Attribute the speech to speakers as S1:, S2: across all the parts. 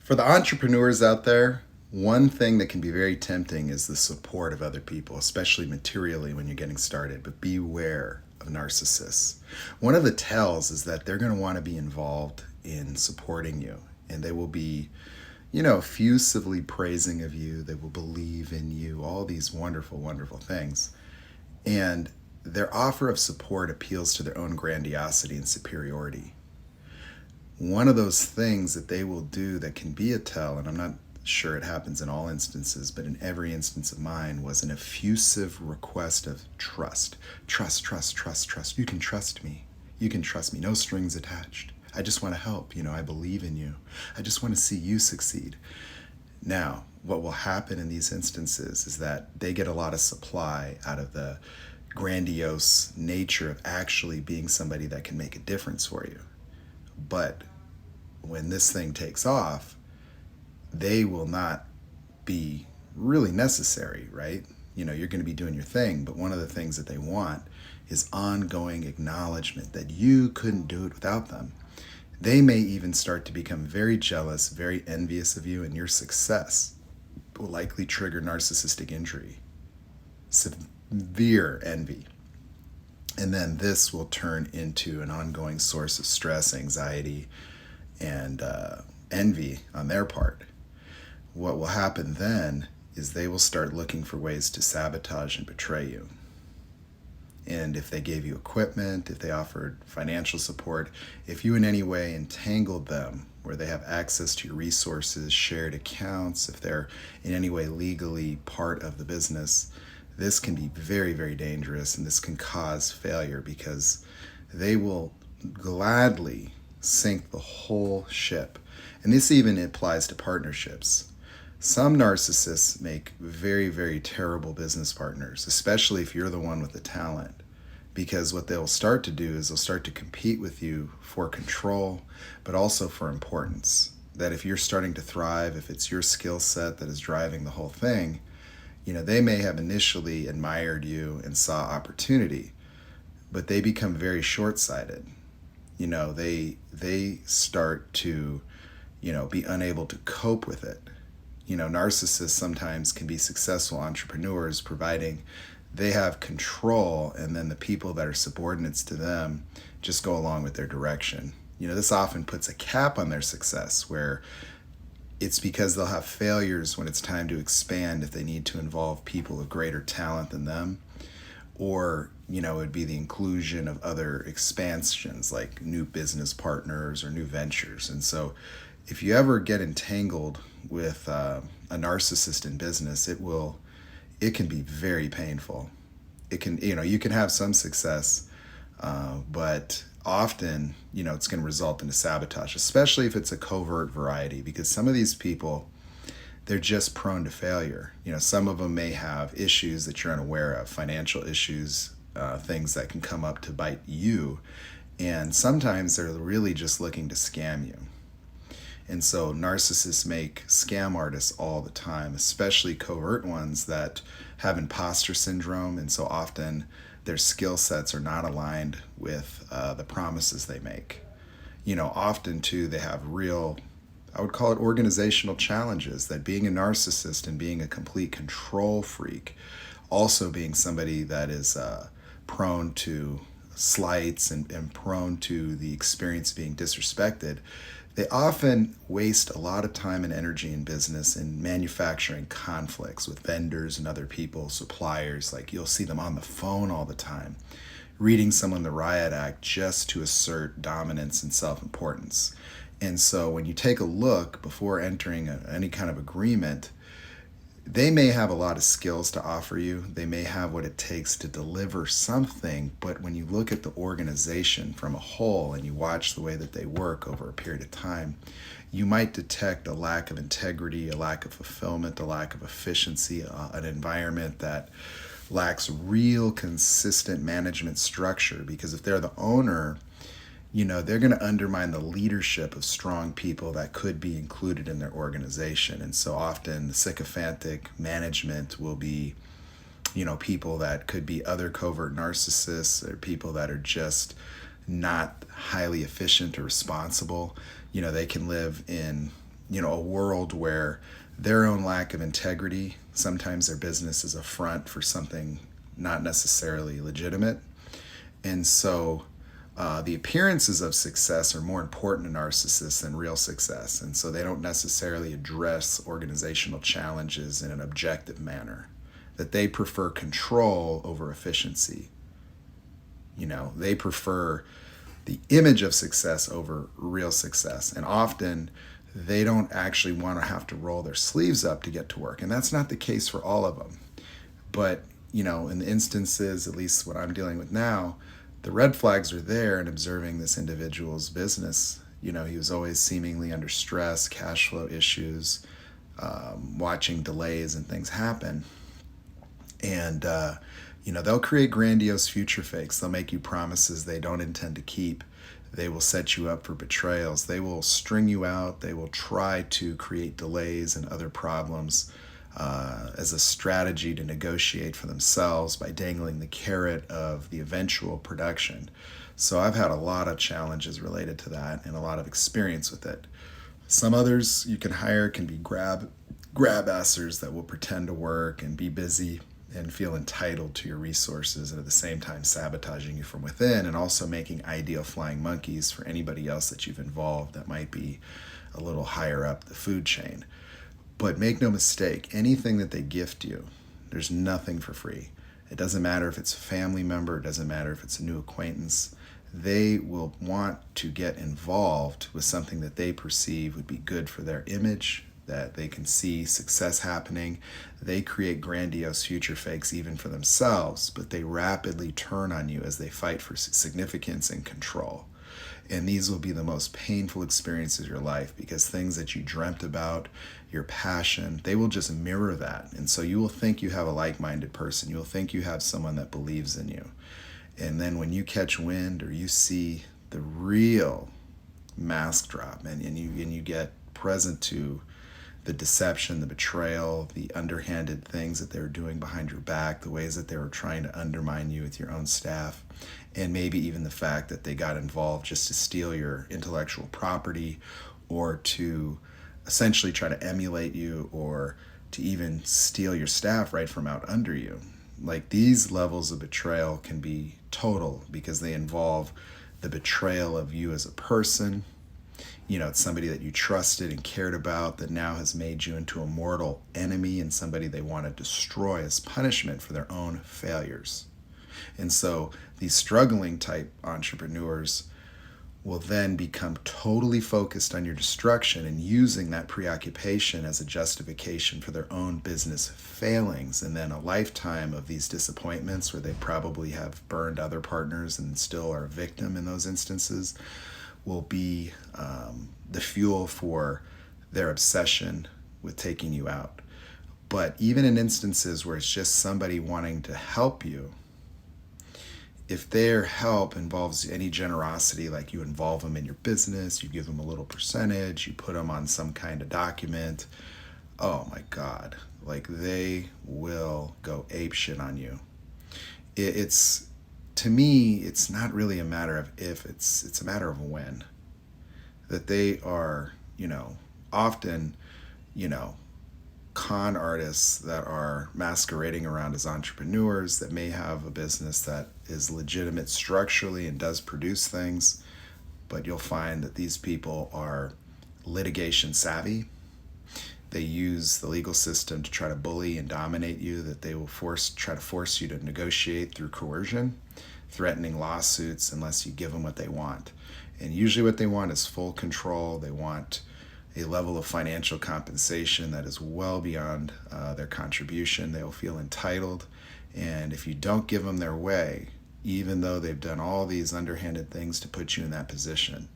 S1: For the entrepreneurs out there, one thing that can be very tempting is the support of other people, especially materially when you're getting started. But beware of narcissists. One of the tells is that they're going to want to be involved in supporting you, and they will be, effusively praising of you. They will believe in you, all these wonderful, wonderful things. And their offer of support appeals to their own grandiosity and superiority. One of those things that they will do that can be a tell, and I'm not sure it happens in all instances, but in every instance of mine, was an effusive request of trust. Trust, trust, trust, trust. You can trust me. You can trust me. No strings attached. I just want to help. I believe in you. I just want to see you succeed. Now, what will happen in these instances is that they get a lot of supply out of the grandiose nature of actually being somebody that can make a difference for you. But when this thing takes off, they will not be really necessary, right? You're going to be doing your thing, but one of the things that they want is ongoing acknowledgement that you couldn't do it without them. They may even start to become very jealous, very envious of you, and your success will likely trigger narcissistic injury, severe envy. And then this will turn into an ongoing source of stress, anxiety, and envy on their part. What will happen then is they will start looking for ways to sabotage and betray you. And if they gave you equipment, if they offered financial support, if you in any way entangled them where they have access to your resources, shared accounts, if they're in any way legally part of the business, this can be very, very dangerous, and this can cause failure because they will gladly sink the whole ship. And this even applies to partnerships. Some narcissists make very, very terrible business partners, especially if you're the one with the talent, because what they'll start to do is they'll start to compete with you for control, but also for importance. That if you're starting to thrive, if it's your skill set that is driving the whole thing, they may have initially admired you and saw opportunity, but they become very short-sighted. They start to, be unable to cope with it. Narcissists sometimes can be successful entrepreneurs providing they have control, and then the people that are subordinates to them just go along with their direction. This often puts a cap on their success where it's because they'll have failures when it's time to expand if they need to involve people of greater talent than them, or it would be the inclusion of other expansions like new business partners or new ventures. And so if you ever get entangled with a narcissist in business, it can be very painful. It can, you can have some success, but often, it's going to result in a sabotage, especially if it's a covert variety, because some of these people, they're just prone to failure. Some of them may have issues that you're unaware of, financial issues, things that can come up to bite you. And sometimes they're really just looking to scam you. And so narcissists make scam artists all the time, especially covert ones that have imposter syndrome. And so often their skill sets are not aligned with the promises they make. Often too, they have real, I would call it organizational challenges, that being a narcissist and being a complete control freak, also being somebody that is prone to slights and prone to the experience of being disrespected, they often waste a lot of time and energy in business in manufacturing conflicts with vendors and other people, suppliers. Like you'll see them on the phone all the time, reading someone the riot act just to assert dominance and self-importance. And so when you take a look before entering any kind of agreement, they may have a lot of skills to offer you. They may have what it takes to deliver something, but when you look at the organization from a whole and you watch the way that they work over a period of time, you might detect a lack of integrity, a lack of fulfillment, a lack of efficiency, an environment that lacks real consistent management structure. Because if they're the owner, they're going to undermine the leadership of strong people that could be included in their organization. And so often the sycophantic management will be, people that could be other covert narcissists, or people that are just not highly efficient or responsible. They can live in a world where their own lack of integrity, sometimes their business is a front for something not necessarily legitimate. And so the appearances of success are more important to narcissists than real success. And so they don't necessarily address organizational challenges in an objective manner, that they prefer control over efficiency. They prefer the image of success over real success. And often they don't actually want to have to roll their sleeves up to get to work. And that's not the case for all of them. But, in the instances, at least what I'm dealing with now, the red flags are there in observing this individual's business. He was always seemingly under stress, cash flow issues, watching delays and things happen. And, they'll create grandiose future fakes. They'll make you promises they don't intend to keep. They will set you up for betrayals. They will string you out. They will try to create delays and other problems as a strategy to negotiate for themselves by dangling the carrot of the eventual production. So I've had a lot of challenges related to that and a lot of experience with it. Some others you can hire can be grab-assers that will pretend to work and be busy and feel entitled to your resources, and at the same time sabotaging you from within, and also making ideal flying monkeys for anybody else that you've involved that might be a little higher up the food chain. But make no mistake, anything that they gift you, there's nothing for free. It doesn't matter if it's a family member, it doesn't matter if it's a new acquaintance. They will want to get involved with something that they perceive would be good for their image, that they can see success happening. They create grandiose future fakes even for themselves, but they rapidly turn on you as they fight for significance and control. And these will be the most painful experiences of your life, because things that you dreamt about, your passion, they will just mirror that. And so you will think you have a like-minded person. You'll think you have someone that believes in you. And then when you catch wind or you see the real mask drop and you get present to the deception, the betrayal, the underhanded things that they were doing behind your back, the ways that they were trying to undermine you with your own staff, and maybe even the fact that they got involved just to steal your intellectual property or to essentially try to emulate you or to even steal your staff right from out under you. Like, these levels of betrayal can be total because they involve the betrayal of you as a person. It's somebody that you trusted and cared about that now has made you into a mortal enemy and somebody they want to destroy as punishment for their own failures. And so these struggling type entrepreneurs will then become totally focused on your destruction and using that preoccupation as a justification for their own business failings. And then a lifetime of these disappointments where they probably have burned other partners and still are a victim in those instances will be the fuel for their obsession with taking you out. But even in instances where it's just somebody wanting to help you, if their help involves any generosity, like you involve them in your business, you give them a little percentage, you put them on some kind of document, oh my God, like they will go apeshit on you. It's to me, it's not really a matter of if, it's a matter of when. That they are, often, con artists that are masquerading around as entrepreneurs that may have a business that is legitimate structurally and does produce things, but you'll find that these people are litigation savvy. They use the legal system to try to bully and dominate you, that they will try to force you to negotiate through coercion, threatening lawsuits unless you give them what they want. And usually what they want is full control. They want a level of financial compensation that is well beyond their contribution. They will feel entitled. And if you don't give them their way, even though they've done all these underhanded things to put you in that position,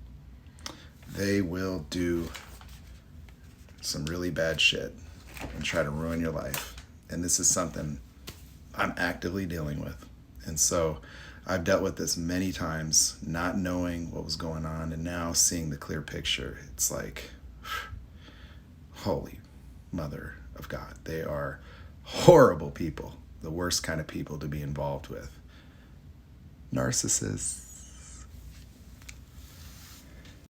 S1: they will do some really bad shit and try to ruin your life. And this is something I'm actively dealing with. And so I've dealt with this many times, not knowing what was going on, and now seeing the clear picture. It's like, holy mother of God. They are horrible people, the worst kind of people to be involved with. Narcissists.